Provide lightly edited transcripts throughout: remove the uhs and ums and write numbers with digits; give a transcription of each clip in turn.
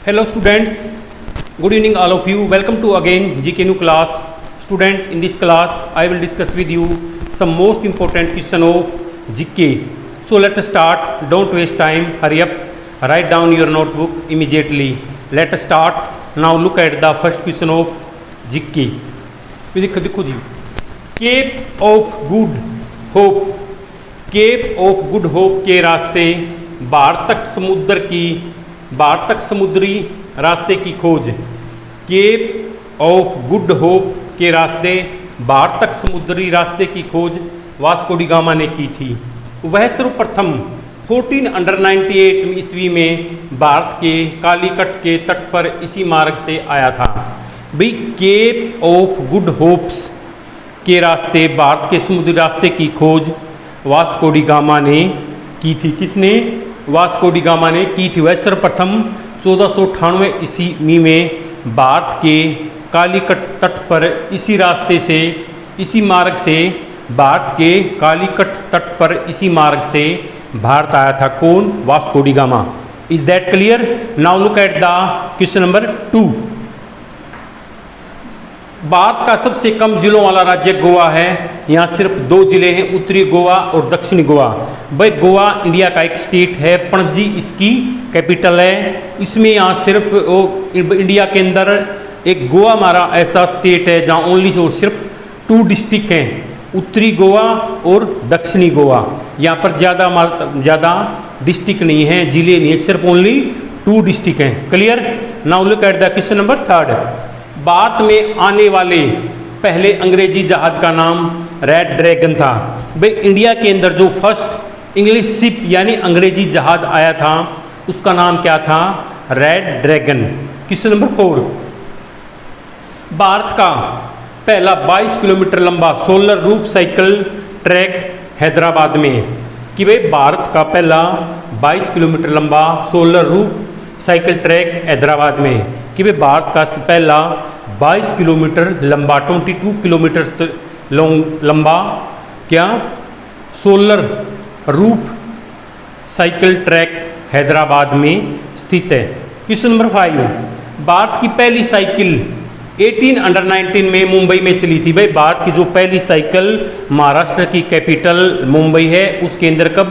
Hello students, good evening all of you. Welcome to again GK new class. Student, in this class I will discuss with you some most important question of GK. So let us start. Don't waste time. Hurry up. Write down your notebook immediately. Let us start. Now look at the first question of GK. देखो जी, Cape of Good Hope, Cape of Good Hope के रास्ते वार्तक समुद्री रास्ते की खोज। Cap of Good Hope के रास्ते वार्तक समुद्री रास्ते की खोज वास्को डी गामा ने की थी। वह सर्वप्रथम 1498 ईस्वी में भारत के कालीकट के तट पर इसी मार्ग से आया था। भाई केप ऑफ गुड होप्स के रास्ते भारत के समुद्री रास्ते की खोज वास्को डी गामा ने की थी। किसने? वास्को डी गामा ने की थी। वह सर्वप्रथम 1498 ईस्वी में भारत के कालीकट तट पर इसी रास्ते से, इसी मार्ग से, भारत के कालीकट तट पर इसी मार्ग से भारत आया था। कौन? Vasco D gamma. Is that clear? Now look at the question number 2। Bharat का सबसे कम जिलों वाला राज्य गोवा है। यहाँ सिर्फ 2 जिले हैं, उत्तरी गोवा और दक्षिणी गोवा। भाई गोवा इंडिया का एक स्टेट है, पणजी इसकी कैपिटल है। इसमें यहाँ सिर्फ इंडिया के अंदर एक गोवा हमारा ऐसा स्टेट है जहाँ ओनली और सिर्फ 2 डिस्ट्रिक्ट हैं, उत्तरी गोवा और दक्षिणी गोवा। यहाँ पर ज़्यादा डिस्ट्रिक्ट नहीं है, जिले नहीं है, सिर्फ ओनली 2 डिस्ट्रिक्ट हैं। Clear? Now look at the question number 3। Bharat में आने वाले पहले अंग्रेजी जहाज का नाम रेड ड्रैगन था। भाई इंडिया के अंदर जो फर्स्ट इंग्लिश शिप यानी अंग्रेजी जहाज आया था उसका नाम क्या था? Red dragon. Question number 4। Bharat का पहला 22 किलोमीटर लंबा solar roof cycle track Hyderabad में। कि भाई भारत का पहला 22 किलोमीटर लंबा solar roof cycle track Hyderabad में। कि भाई भारत का पहला 22 किलोमीटर लंबा 22 किलोमीटर लंबा क्या solar roof cycle track Hyderabad में स्थित है। Question number 5। भारत की पहली साइकिल 1819 में मुंबई में चली थी। भाई भारत की जो पहली साइकिल, महाराष्ट्र की कैपिटल मुंबई है, उसके अंदर कब?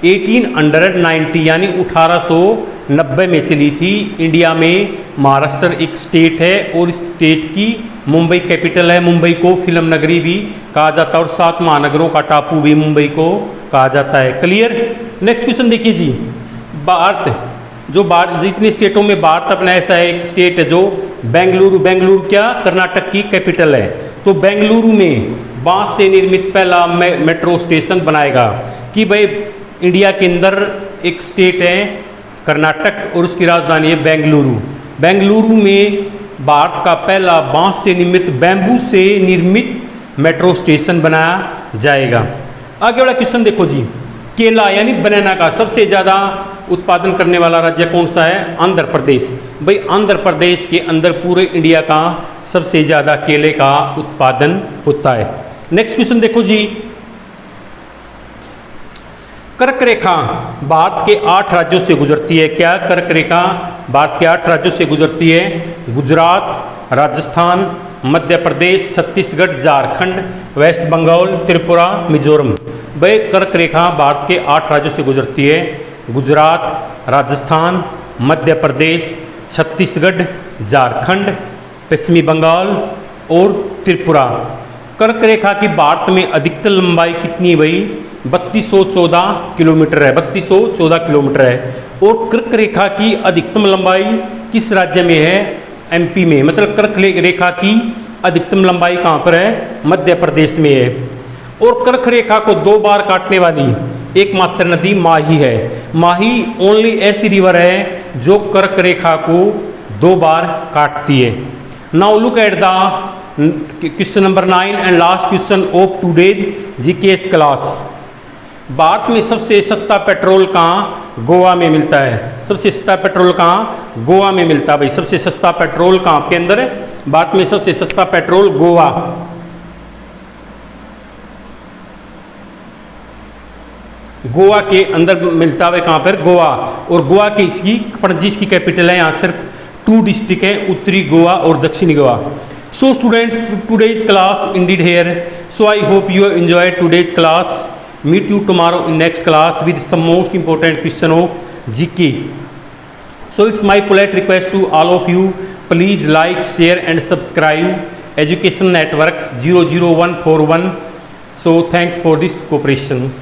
1890 यानी 1890 में चली थी। इंडिया में महाराष्ट्र एक स्टेट है और इस स्टेट की मुंबई कैपिटल है। मुंबई को फिल्म नगरी भी कहा जाता है और 7 महानगरों का टापू भी मुंबई को कहा जाता है। क्लियर? नेक्स्ट क्वेश्चन देखिए जी। भारत जितने स्टेटों में भारत अपना ऐसा एक स्टेट है जो बेंगलुरु क्या कर्नाटक की कैपिटल है। तो बेंगलुरु में बांस से निर्मित पहला मेट्रो स्टेशन बनाएगा। कि भाई इंडिया के अंदर एक स्टेट है कर्नाटक और उसकी राजधानी है बेंगलुरु। बेंगलुरु में भारत का पहला बांस से निर्मित, बैम्बू से निर्मित मेट्रो स्टेशन बनाया जाएगा। आगे वाला क्वेश्चन देखो जी। केला यानी बनाना का सबसे ज़्यादा उत्पादन करने वाला राज्य कौन सा है? आंध्र प्रदेश। भाई आंध्र प्रदेश के अंदर पूरे इंडिया का सबसे ज़्यादा केले का उत्पादन होता है। नेक्स्ट क्वेश्चन देखो जी। कर्क रेखा भारत के 8 राज्यों से गुजरती है। क्या कर्क रेखा भारत के 8 राज्यों से गुजरती है? गुजरात, राजस्थान, मध्य प्रदेश, छत्तीसगढ़, झारखंड, वेस्ट बंगाल, त्रिपुरा, मिजोरम। भाई कर्क रेखा भारत के 8 राज्यों से गुजरती है। गुजरात, राजस्थान, मध्य प्रदेश, छत्तीसगढ़, झारखंड, पश्चिमी बंगाल और त्रिपुरा। कर्क रेखा की भारत में अधिकतम लंबाई कितनी है भाई? 3214 किलोमीटर है। 3214 किलोमीटर है। और कर्क रेखा की अधिकतम लंबाई किस राज्य में है? एमपी में। मतलब कर्क रेखा की अधिकतम लंबाई कहाँ पर है? मध्य प्रदेश में है। और कर्क रेखा को 2 बार काटने वाली एकमात्र नदी माही है। माही ओनली ऐसी रिवर है जो कर्क रेखा को 2 बार काटती है। Now look at the question number 9 and last question of today's GKS class. Bharat में सबसे सस्ता पेट्रोल कहाँ? गोवा में मिलता है। सबसे सस्ता पेट्रोल कहाँ? गोवा में मिलता है। भाई सबसे सस्ता पेट्रोल कहाँ के अंदर है? भारत में सबसे सस्ता पेट्रोल गोवा। गोवा के अंदर मिलता है। कहाँ पर? गोवा। और गोवा की इसकी पणजी की कैपिटल है। यहाँ सिर्फ 2 डिस्ट्रिक्ट हैं, उत्तरी गोवा और दक्षिणी Goa. So students, today's class indeed here. So I hope you enjoyed today's class. Meet you tomorrow in next class with some most important question of GK. So it's my polite request to all of you, please like, share and subscribe Education Network 00141. So thanks for this cooperation.